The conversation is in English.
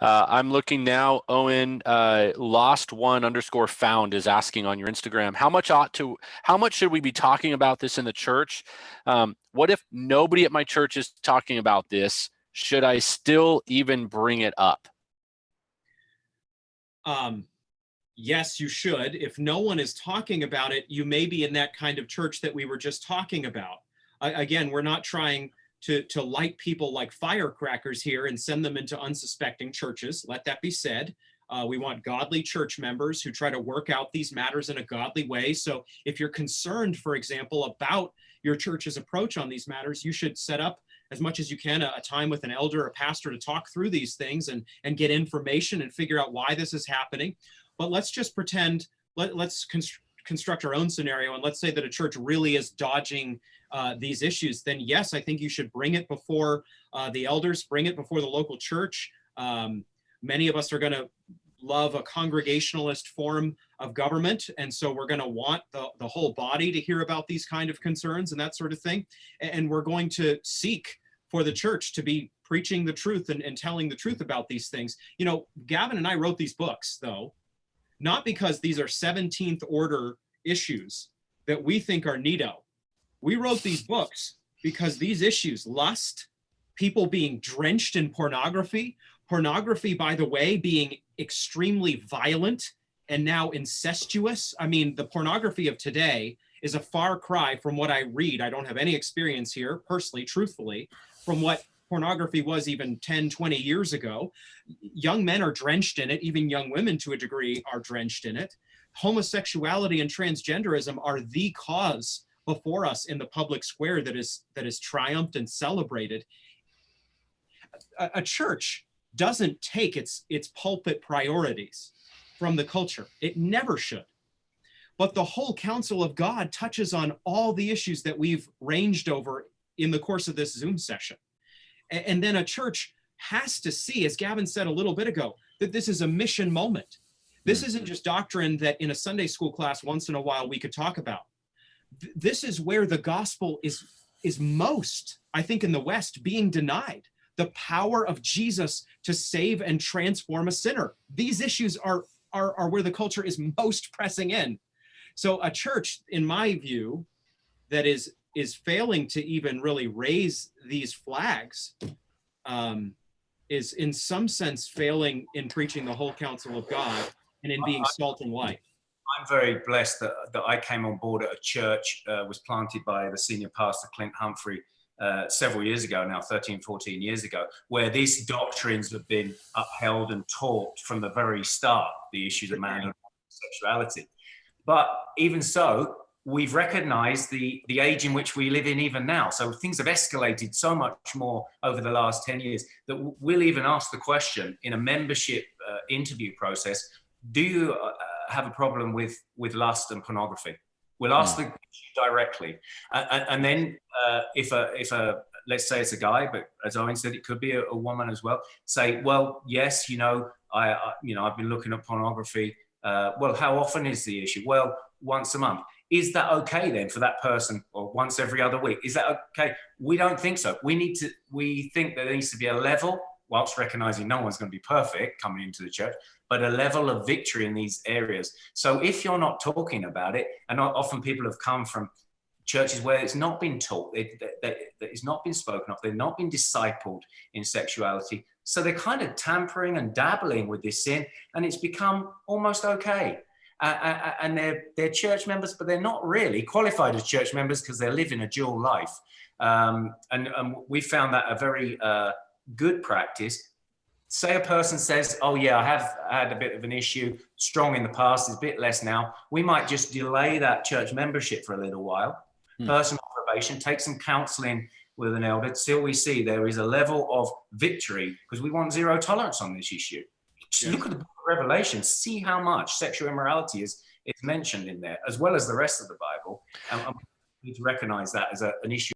I'm looking now. Owen, lost1_found is asking on your Instagram, how much should we be talking about this in the church? What if nobody at my church is talking about this? Should I still even bring it up? Yes, you should. If no one is talking about it, you may be in that kind of church that we were just talking about. Again, we're not trying to light people like firecrackers here and send them into unsuspecting churches. Let that be said. We want godly church members who try to work out these matters in a godly way. So if you're concerned, for example, about your church's approach on these matters, you should set up as much as you can a time with an elder or pastor to talk through these things and get information and figure out why this is happening. But let's just pretend, let's construct our own scenario, and let's say that a church really is dodging these issues. Then yes, I think you should bring it before the elders, bring it before the local church. Many of us are going to love a congregationalist form of government, and so we're going to want the whole body to hear about these kind of concerns and that sort of thing. And we're going to seek for the church to be preaching the truth and telling the truth about these things. You know, Gavin and I wrote these books, though, not because these are 17th order issues that we think are neato. We wrote these books because these issues, lust, people being drenched in pornography, by the way, being extremely violent and now incestuous. I mean, the pornography of today is a far cry from what I read. I don't have any experience here, personally, truthfully, from what pornography was even 10, 20 years ago. Young men are drenched in it. Even young women, to a degree, are drenched in it. Homosexuality and transgenderism are the cause before us in the public square that is triumphed and celebrated. A church doesn't take its pulpit priorities from the culture. It never should. But the whole counsel of God touches on all the issues that we've ranged over in the course of this Zoom session. And then a church has to see, as Gavin said a little bit ago, that this is a mission moment. This isn't just doctrine that in a Sunday school class once in a while we could talk about. This is where the gospel is most, I think, in the West being denied. The power of Jesus to save and transform a sinner. These issues are where the culture is most pressing in. So a church, in my view, that is failing to even really raise these flags is in some sense failing in preaching the whole counsel of God and in being salt and light. I'm very blessed that I came on board at a church, was planted by the senior pastor, Clint Humphrey, several years ago now, 13, 14 years ago, where these doctrines have been upheld and taught from the very start, the issues of manhood and sexuality. But even so, we've recognized the age in which we live in even now. So things have escalated so much more over the last 10 years that we'll even ask the question in a membership interview process, do you have a problem with lust and pornography? We'll ask the issue directly. And then if let's say it's a guy, but as Owen said, it could be a woman as well, say, well, yes, I've been looking at pornography. Well, how often is the issue? Well, once a month. Is that okay then for that person, or once every other week? Is that okay? We don't think so. We think that there needs to be a level, whilst recognizing no one's going to be perfect coming into the church, but a level of victory in these areas. So if you're not talking about it, and often people have come from churches where it's not been taught, that it's not been spoken of, they've not been discipled in sexuality. So they're kind of tampering and dabbling with this sin, and it's become almost okay. And they're church members, but they're not really qualified as church members because they're living a dual life. And we found that a very good practice. Say a person says, oh yeah, I have had a bit of an issue, strong in the past, it's a bit less now. We might just delay that church membership for a little while, personal probation, take some counseling with an elder till we see there is a level of victory, because we want zero tolerance on this issue. Just look at the book of Revelation, see how much sexual immorality is mentioned in there, as well as the rest of the Bible. And we need to recognize that as an issue.